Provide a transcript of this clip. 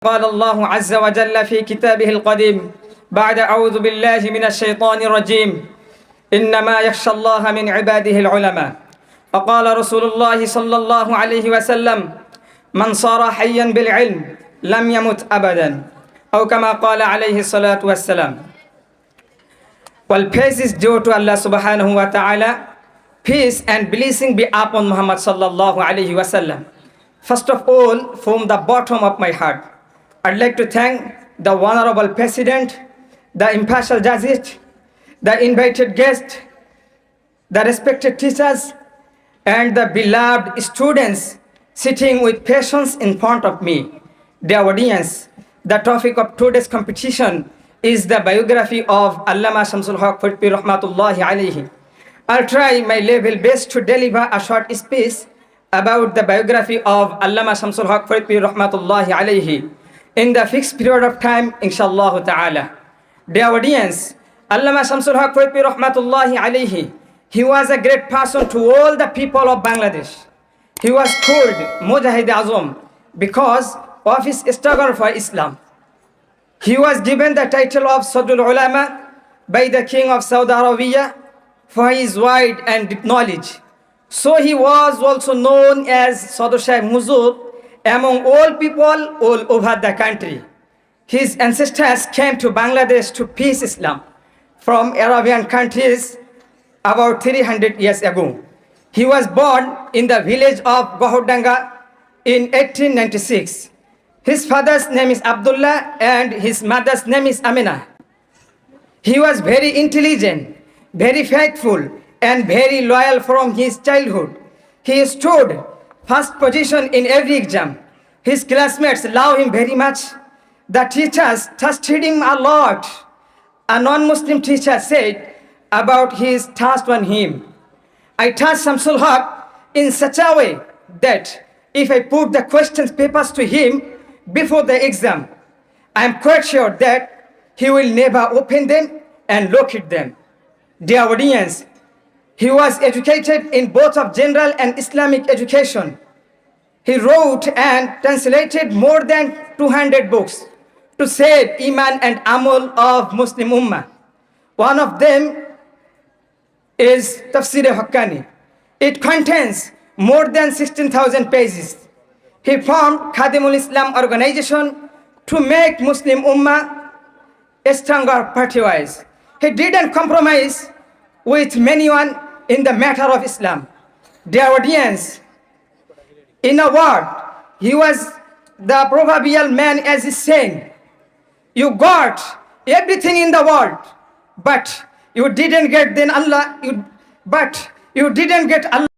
قال الله عز وجل في كتابه القديم بعد أعوذ بالله من الشيطان الرجيم إنما يخشى الله من عباده العلماء وقال رسول الله صلى الله عليه وسلم من صار حيا بالعلم لم يمت أبدا أو كما قال عليه الصلاة والسلام. Well, praise is due to Allah subhanahu wa ta'ala. Peace and blessing be upon Muhammad sallallahu alayhi wa sallam. First of all, from the bottom of my heart, I'd like to thank the Honorable President, the impartial judges, the invited guests, the respected teachers, and the beloved students sitting with patience in front of me. Dear audience, the topic of today's competition is the biography of Allama Shamsul Haq Fatwi Rahmatullahi alayhi. I'll try my level best to deliver a short speech about the biography of Allama Shamsul Haq Fatwi Rahmatullahi alayhi in the fixed period of time, inshallah ta'ala. Dear audience, Allama Shamsul Haq Fatwi Rahmatullahi alayhi, he was a great person to all the people of Bangladesh. He was called Mujahid Azam because of his struggle for Islam. He was given the title of Sadrul Ulama by the king of Saudi Arabia for his wide and deep knowledge. So he was also known as Sadr Shaykh Muzur among all people all over the country. His ancestors came to Bangladesh to peace Islam from Arabian countries about 300 years ago. He was born in the village of Gohordanga in 1896. His father's name is Abdullah and his mother's name is Amina. He was very intelligent, very faithful, and very loyal from his childhood. He stood first position in every exam. His classmates loved him very much. The teachers trusted him a lot. A non-Muslim teacher said about his trust on him, I trust Shamsul Haq in such a way that if I put the questions papers to him before the exam, I am quite sure that he will never open them and look at them. Dear audience, he was educated in both of general and Islamic education. He wrote and translated more than 200 books to save Iman and Amal of Muslim Ummah. One of them is Tafsir Haqqani. It contains more than 16,000 pages. He formed Khadimul Islam organization to make Muslim Ummah stronger party-wise. He didn't compromise with anyone in the matter of Islam. Dear audience, in a word, he was the proverbial man as is saying, you got everything in the world, but you didn't get Allah.